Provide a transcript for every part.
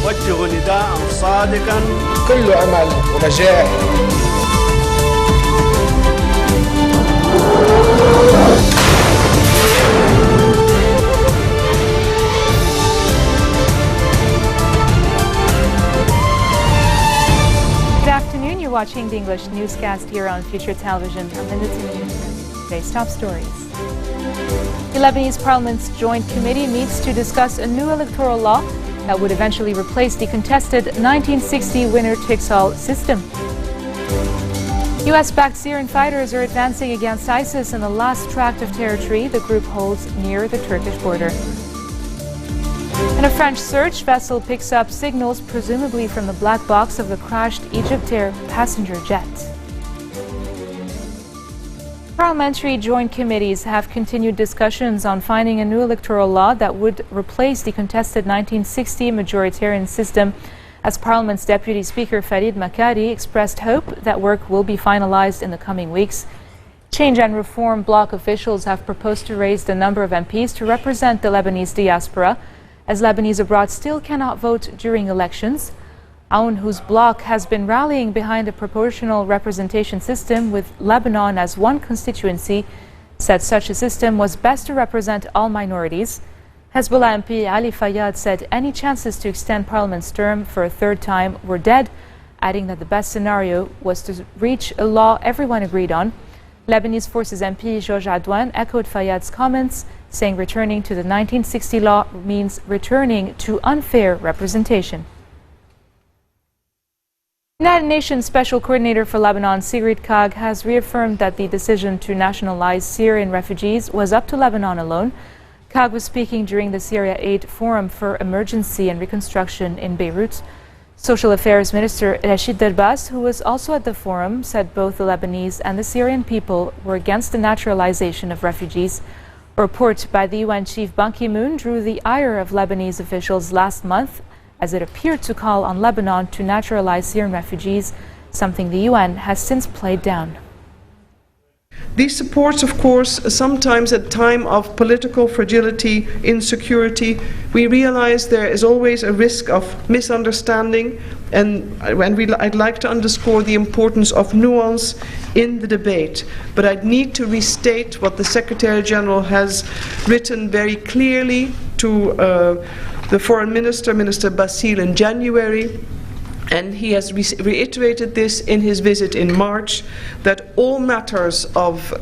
أوجه نداء صادقا كل أمل ونجاح. Good afternoon. You're watching the English newscast here on Future Television. I'm Linda Timothy. Today's top stories. The Lebanese Parliament's Joint Committee meets to discuss a new electoral law that would eventually replace the contested 1960 winner-takes-all system. U.S.-backed Syrian fighters are advancing against ISIS in the last tract of territory the group holds near the Turkish border. And a French search vessel picks up signals presumably from the black box of the crashed Egyptair passenger jet. Parliamentary joint committees have continued discussions on finding a new electoral law that would replace the contested 1960 majoritarian system, as Parliament's Deputy Speaker Farid Makari expressed hope that work will be finalized in the coming weeks. Change and Reform bloc officials have proposed to raise the number of MPs to represent the Lebanese diaspora, as Lebanese abroad still cannot vote during elections. Aoun, whose bloc has been rallying behind a proportional representation system with Lebanon as one constituency, said such a system was best to represent all minorities. Hezbollah MP Ali Fayyad said any chances to extend Parliament's term for a third time were dead, adding that the best scenario was to reach a law everyone agreed on. Lebanese Forces MP Georges Adouane echoed Fayyad's comments, saying returning to the 1960 law means returning to unfair representation. United Nations Special Coordinator for Lebanon, Sigrid Kaag, has reaffirmed that the decision to nationalize Syrian refugees was up to Lebanon alone. Kaag was speaking during the Syria Aid Forum for Emergency and Reconstruction in Beirut. Social Affairs Minister Rashid Darbas, who was also at the forum, said both the Lebanese and the Syrian people were against the naturalization of refugees. A report by the UN Chief Ban Ki-moon drew the ire of Lebanese officials last month, as it appeared to call on Lebanon to naturalize Syrian refugees, something the UN has since played down. These supports, of course, sometimes at time of political fragility, insecurity, we realize there is always a risk of misunderstanding, and I'd like to underscore the importance of nuance in the debate. But I'd need to restate what the Secretary General has written very clearly to the Foreign Minister, Minister Bassil, in January. And he has reiterated this in his visit in March, that all matters of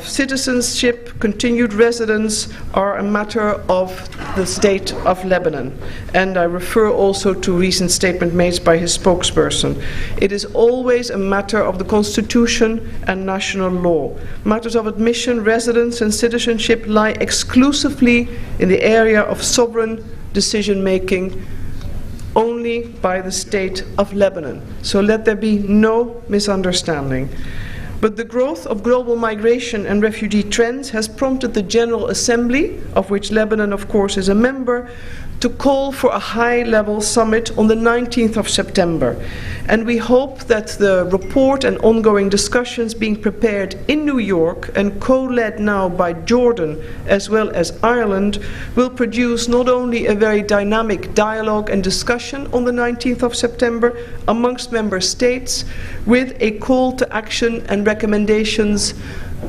citizenship, continued residence, are a matter of the state of Lebanon. And I refer also to a recent statement made by his spokesperson. It is always a matter of the Constitution and national law. Matters of admission, residence and citizenship lie exclusively in the area of sovereign decision-making only by the state of Lebanon. So let there be no misunderstanding. But the growth of global migration and refugee trends has prompted the General Assembly, of which Lebanon, of course, is a member, to call for a high-level summit on the 19th of September. And we hope that the report and ongoing discussions being prepared in New York and co-led now by Jordan as well as Ireland will produce not only a very dynamic dialogue and discussion on the 19th of September amongst member states, with a call to action and recommendations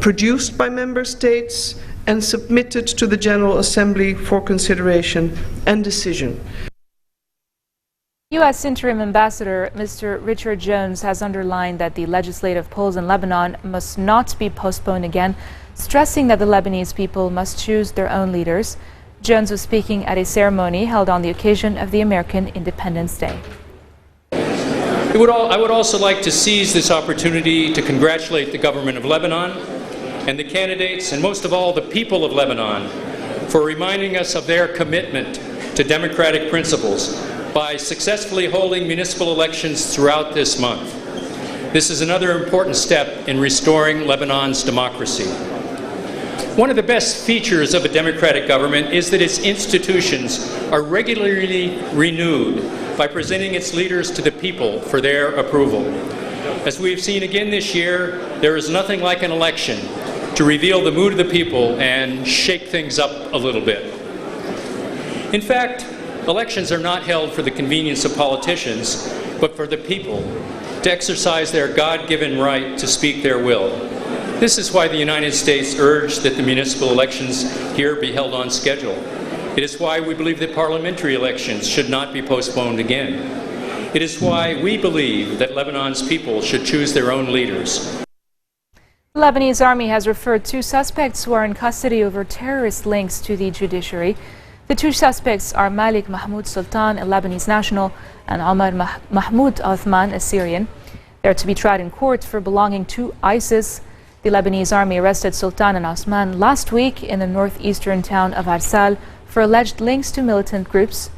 produced by member states and submitted to the General Assembly for consideration and decision. U.S. Interim Ambassador Mr. Richard Jones has underlined that the legislative polls in Lebanon must not be postponed again, stressing that the Lebanese people must choose their own leaders. Jones was speaking at a ceremony held on the occasion of the American Independence Day. I would also like to seize this opportunity to congratulate the government of Lebanon and the candidates, and most of all the people of Lebanon, for reminding us of their commitment to democratic principles by successfully holding municipal elections throughout this month. This is another important step in restoring Lebanon's democracy. One of the best features of a democratic government is that its institutions are regularly renewed by presenting its leaders to the people for their approval. As we've seen again this year, there is nothing like an election to reveal the mood of the people and shake things up a little bit. In fact, Elections are not held for the convenience of politicians, but for the people to exercise their God-given right to speak their will. This is why the United States urged that the municipal elections here be held on schedule. It is why we believe that parliamentary elections should not be postponed again. It is why we believe that Lebanon's people should choose their own leaders. The Lebanese army has referred 2 suspects who are in custody over terrorist links to the judiciary. The 2 suspects are Malik Mahmoud Sultan, a Lebanese national, and Omar Mahmoud Othman, a Syrian. They are to be tried in court for belonging to ISIS. The Lebanese army arrested Sultan and Osman last week in the northeastern town of Arsal for alleged links to militant groups.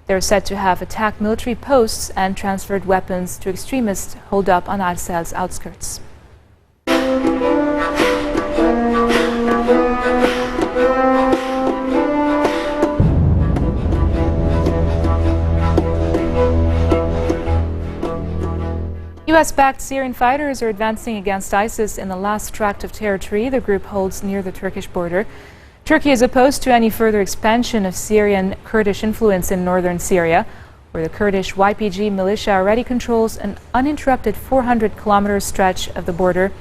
They are said to have attacked military posts and transferred weapons to extremists holed up on Arsal's outskirts. US-backed Syrian fighters are advancing against ISIS in the last tract of territory the group holds near the Turkish border. Turkey is opposed to any further expansion of Syrian Kurdish influence in northern Syria, where the Kurdish YPG militia already controls an uninterrupted 400-kilometer stretch of the border.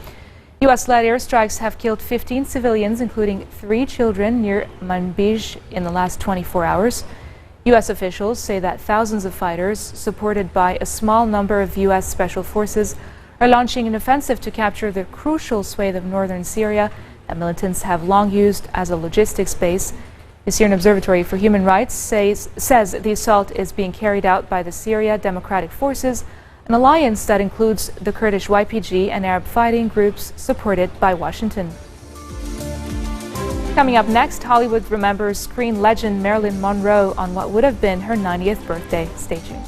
US-led airstrikes have killed 15 civilians, including 3 children, near Manbij in the last 24 hours. U.S. officials say that thousands of fighters, supported by a small number of U.S. special forces, are launching an offensive to capture the crucial swathe of northern Syria that militants have long used as a logistics base. The Syrian Observatory for Human Rights says the assault is being carried out by the Syria Democratic Forces, an alliance that includes the Kurdish YPG and Arab fighting groups supported by Washington. Coming up next, Hollywood remembers screen legend Marilyn Monroe on what would have been her 90th birthday. Stay tuned.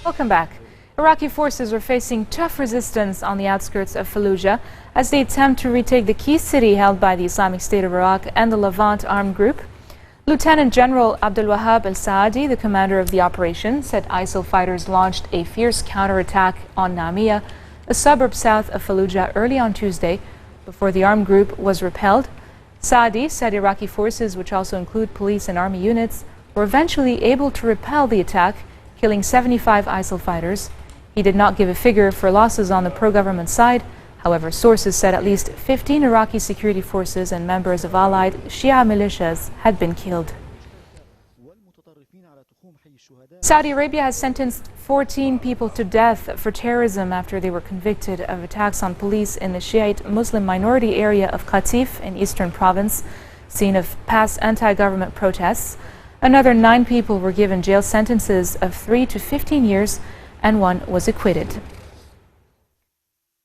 Welcome back. Iraqi forces are facing tough resistance on the outskirts of Fallujah as they attempt to retake the key city held by the Islamic State of Iraq and the Levant armed group. Lieutenant General Abdul Wahab al-Saadi, the commander of the operation, said ISIL fighters launched a fierce counterattack on Namia, a suburb south of Fallujah, early on Tuesday, before the armed group was repelled. Saadi said Iraqi forces, which also include police and army units, were eventually able to repel the attack, killing 75 ISIL fighters. He did not give a figure for losses on the pro-government side. However, sources said at least 15 Iraqi security forces and members of allied Shia militias had been killed. Saudi Arabia has sentenced 14 people to death for terrorism after they were convicted of attacks on police in the Shiite Muslim minority area of Qatif in eastern province, scene of past anti-government protests. Another 9 people were given jail sentences of 3 to 15 years, and 1 was acquitted.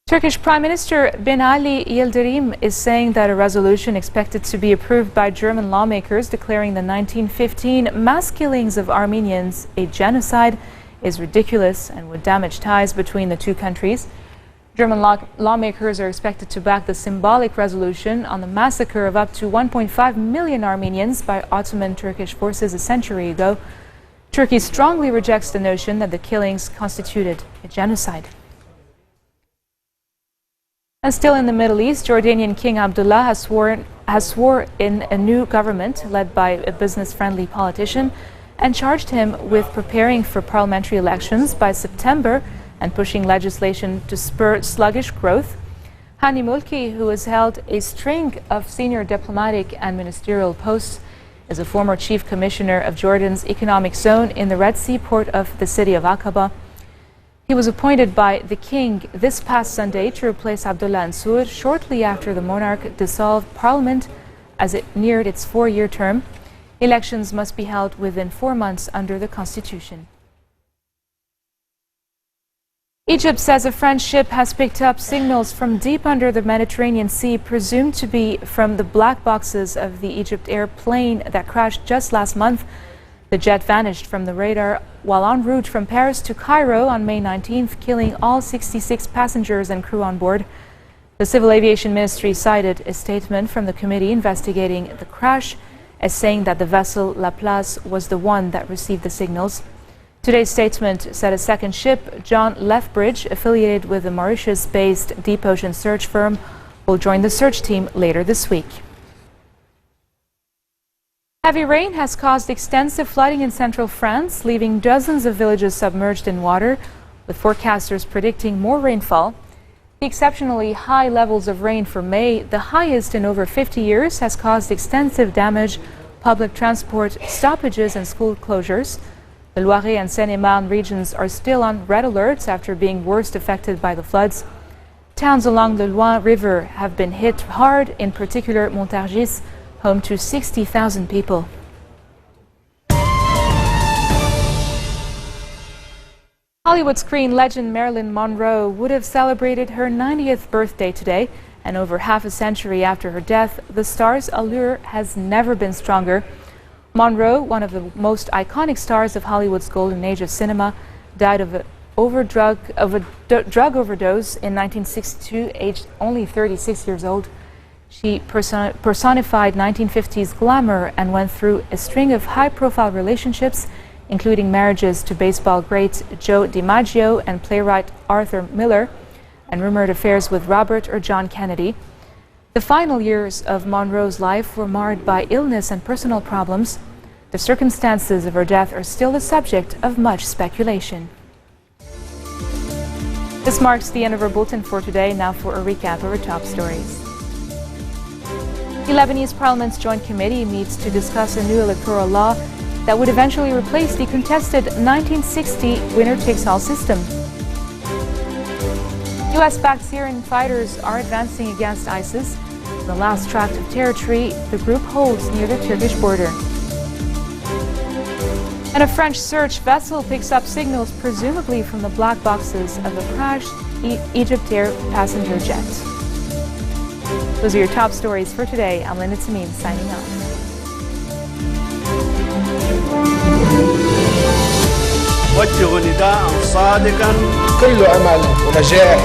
Turkish Prime Minister Bin Ali Yildirim is saying that a resolution expected to be approved by German lawmakers declaring the 1915 mass killings of Armenians a genocide is ridiculous and would damage ties between the 2 countries. German lawmakers are expected to back the symbolic resolution on the massacre of up to 1.5 million Armenians by Ottoman Turkish forces a century ago. Turkey strongly rejects the notion that the killings constituted a genocide. And still in the Middle East, Jordanian King Abdullah has sworn in a new government led by a business-friendly politician and charged him with preparing for parliamentary elections by September and pushing legislation to spur sluggish growth. Hani Mulki, who has held a string of senior diplomatic and ministerial posts, is a former chief commissioner of Jordan's economic zone in the Red Sea port of the city of Aqaba. He was appointed by the king this past Sunday to replace Abdullah Ansur shortly after the monarch dissolved parliament as it neared its 4-year term. Elections must be held within 4 months under the constitution. Egypt says a French ship has picked up signals from deep under the Mediterranean Sea, presumed to be from the black boxes of the Egypt Air plane that crashed just last month. The jet vanished from the radar while en route from Paris to Cairo on May 19th, killing all 66 passengers and crew on board. The Civil Aviation Ministry cited a statement from the committee investigating the crash as saying that the vessel La Place was the one that received the signals. Today's statement said a second ship, John Lethbridge, affiliated with the Mauritius-based deep ocean search firm, will join the search team later this week. Heavy rain has caused extensive flooding in central France, leaving dozens of villages submerged in water, with forecasters predicting more rainfall. The exceptionally high levels of rain for May, the highest in over 50 years, has caused extensive damage, public transport stoppages and school closures. The Loiret and Seine-et-Marne regions are still on red alerts after being worst affected by the floods. Towns along the Loire River have been hit hard, in particular Montargis, home to 60,000 people. Hollywood screen legend Marilyn Monroe would have celebrated her 90th birthday today, and over half a century after her death, the star's allure has never been stronger. Monroe, one of the most iconic stars of Hollywood's golden age of cinema, died of a drug overdose in 1962, aged only 36 years old. She personified 1950s glamour and went through a string of high-profile relationships, including marriages to baseball great Joe DiMaggio and playwright Arthur Miller, and rumored affairs with Robert or John Kennedy. The final years of Monroe's life were marred by illness and personal problems. The circumstances of her death are still the subject of much speculation. This marks the end of our bulletin for today. Now for a recap of our top stories. The Lebanese Parliament's Joint Committee meets to discuss a new electoral law that would eventually replace the contested 1960 winner-takes-all system. US-backed Syrian fighters are advancing against ISIS, the last tract of territory the group holds near the Turkish border. And a French search vessel picks up signals presumably from the black boxes of a crashed Egyptair passenger jet. Those are your top stories for today. I'm Linda Tamim signing off. وجه نداء صادقا كل أمل ونجاح